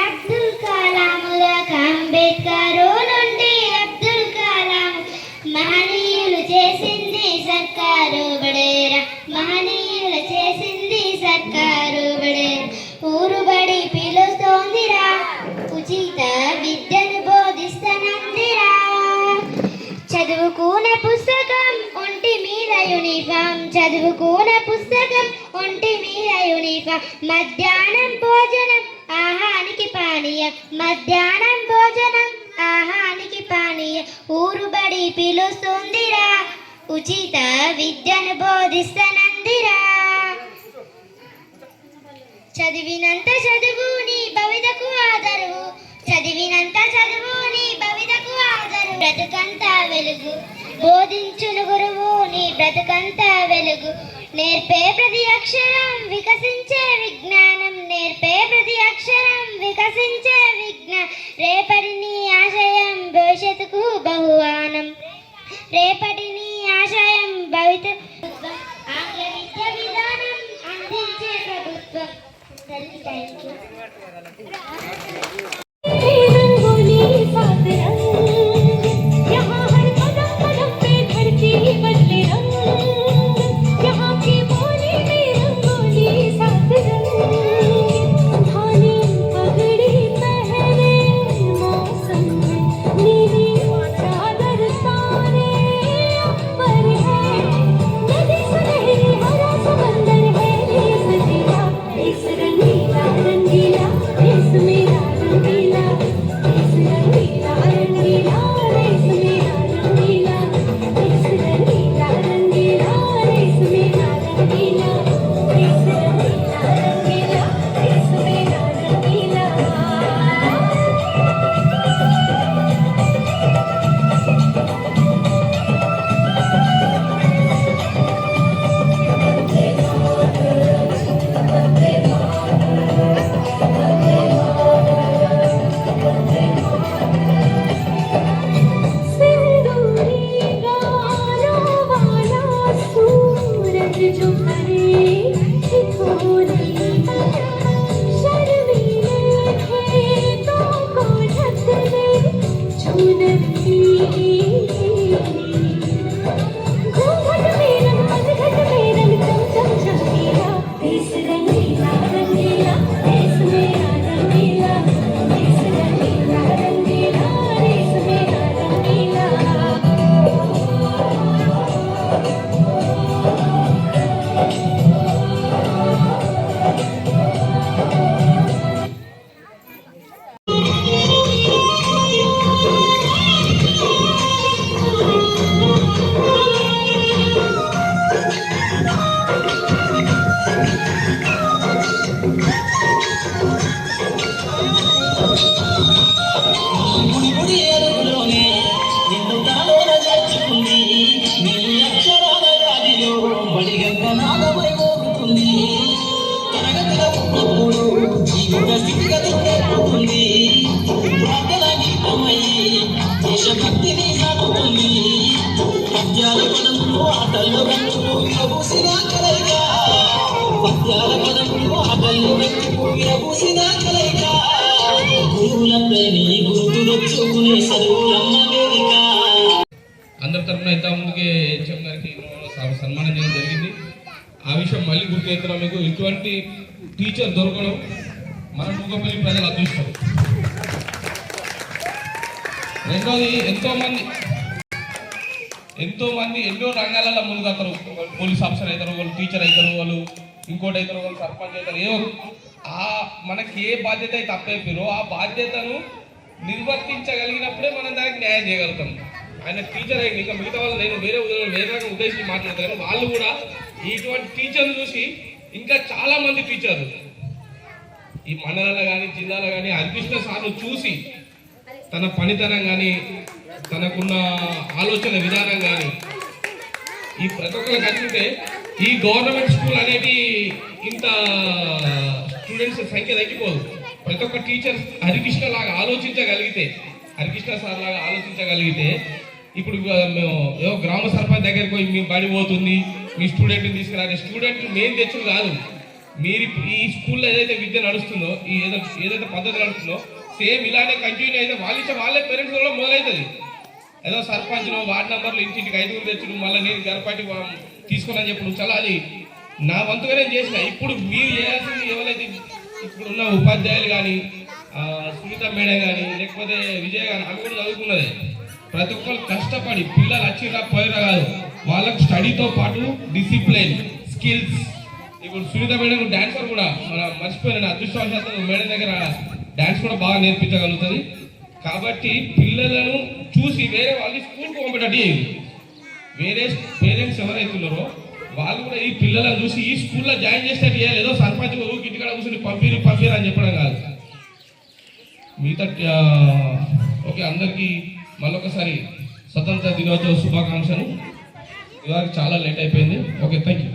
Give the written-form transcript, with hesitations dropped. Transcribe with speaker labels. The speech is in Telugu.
Speaker 1: అబ్దుల్ కలాం అంబేద్కర్ నుండి అబ్దుల్ కలాం మహనీయులు చేసింది సర్కారు బడేరా, మహనీయులు చేసింది సర్కారు బడేరా. ఊరుబడి పిలుస్తోందిరా, ఉచిత విద్యను బోధిస్తనందిరా. చదువుకునే పుస్తకం ఒంటి మీద యూనిఫామ్, చదువుకునే పుస్తకం ఒంటి మీద యూనిఫామ్. మధ్యాహ్నం భోజనం ఆహానికి పానీయం, మధ్యాహ్నం భోజనం ఆహానికి పానీయం. ఊరుబడి పిలుస్తుందిరా, ఉచిత విద్యను బోధిస్తనందిరా. చదివినంత చదువు నీ భవితకు ఆదరువు, చదివినంత చదువు నీ భవితకు ఆదరు. బ్రతుకంతా వెలుగు బోధించును గురువు, నీ బ్రతుకంతా వెలుగు. నేర్పే ప్రతి అక్షరం వికసించే విజ్ఞానం, నేర్పే ప్రతి అక్షరం వికసించే విజ్ఞానం. రేపటి నీ ఆశయం భవిష్యత్తుకు బహుమానం, రేపటి నీ ఆశయం భవిష్యత్తు. ఆంగ్ల విద్య విధానం అందించే ప్రభుత్వం. Thank you.
Speaker 2: అందరి తరఫున ఇంతకుముందుకే హెచ్ఎం గారికి సన్మానం చేయడం జరిగింది. ఆ విషయం మళ్ళీ గుర్తు చేస్తున్నాం మీకు. ఇటువంటి టీచర్ దొరకడం మన నూకపల్లి ప్రజలు అదృష్టం. రెండోది ఎంతో మంది ఎన్నో రంగాలలో ముందుకు. పోలీస్ ఆఫీసర్ అవుతారు, వాళ్ళు టీచర్ అవుతారు, వాళ్ళు ఇంకోటి అవుతారు, వాళ్ళు సర్పంచ్ అవుతారు. ఏవో మనకి ఏ బాధ్యత అయితే అప్పయిపోయారో ఆ బాధ్యతను నిర్వర్తించగలిగినప్పుడే మనం దానికి న్యాయం చేయగలుగుతాం. ఆయన టీచర్ అయింది, ఇంకా మిగతా వాళ్ళు నేను వేరే రకంగా ఉద్దేశించి మాట్లాడతాను. వాళ్ళు కూడా ఇటువంటి టీచర్లు చూసి ఇంకా చాలా మంది టీచర్లు ఈ మండలాల్లో కానీ జిల్లాలో కానీ హరికృష్ణ సార్ను చూసి తన పనితనం కానీ తనకున్న ఆలోచన విధానం కానీ ఈ ప్రతి ఒక్కరికి అందితే ఈ గవర్నమెంట్ స్కూల్ అనేది ఇంత స్టూడెంట్స్ సంఖ్య తగ్గిపోదు. ప్రతి ఒక్క టీచర్ హరికృష్ణ లాగా ఆలోచించగలిగితే, హరికృష్ణ సార్ లాగా ఆలోచించగలిగితే, ఇప్పుడు మేము ఏదో గ్రామ సర్పంచ్ దగ్గరికి పోయి మీ బడి పోతుంది, మీ స్టూడెంట్ని తీసుకురాలి, స్టూడెంట్ మెయిన్ తెచ్చుడు కాదు, మీరు ఈ స్కూల్లో ఏదైతే విద్య నడుస్తుందో ఈ ఏదైతే పద్ధతి నడుస్తుందో సేమ్ ఇలానే కంటిన్యూ అయితే వాళ్ళే పేరెంట్స్ కూడా మొదలవుతుంది. ఏదో సర్పంచ్లో వార్డు నంబర్లు ఇంటింటికి 5 తెచ్చుడు మళ్ళీ నేను గర్భపాటి తీసుకున్నాను చెప్పు చాలా అది నా వంతుగా నేను చేసిన. ఇప్పుడు మీరు చేయాల్సింది ఎవరైతే ఇప్పుడున్న ఉపాధ్యాయులు కానీ సునీత మేడం కానీ లేకపోతే విజయ్ కానీ ఆమె కూడా చదువుకున్నదే. ప్రతి ఒక్కరు కష్టపడి పిల్లలు వచ్చిరా పోయిరా కాదు, వాళ్ళకు స్టడీతో పాటు డిసిప్లిన్ స్కిల్స్. ఇప్పుడు సునీత మేడం డాన్సర్ కూడా మన మర్చిపోయిన అదృష్టవశాత్తు మేడం దగ్గర డాన్స్ కూడా బాగా నేర్పించగలుగుతుంది. కాబట్టి పిల్లలను చూసి వేరే వాళ్ళు స్కూల్కి పంపేటట్టు వేరే పేరెంట్స్ ఎవరైతే ఉన్నారో వాళ్ళు కూడా ఈ పిల్లలను చూసి ఈ స్కూల్లో జాయిన్ చేసేటట్టు చేయాలి. ఏదో సర్పంచ్ ఇంటికాడ కూర్చొని పంపిరు అని చెప్పడం కాదు. మిగతా ఓకే, అందరికీ మళ్ళొకసారి స్వతంత్ర దినోత్సవ శుభాకాంక్షలు. ఇవాళ చాలా లేట్ అయిపోయింది. Okay, thank you.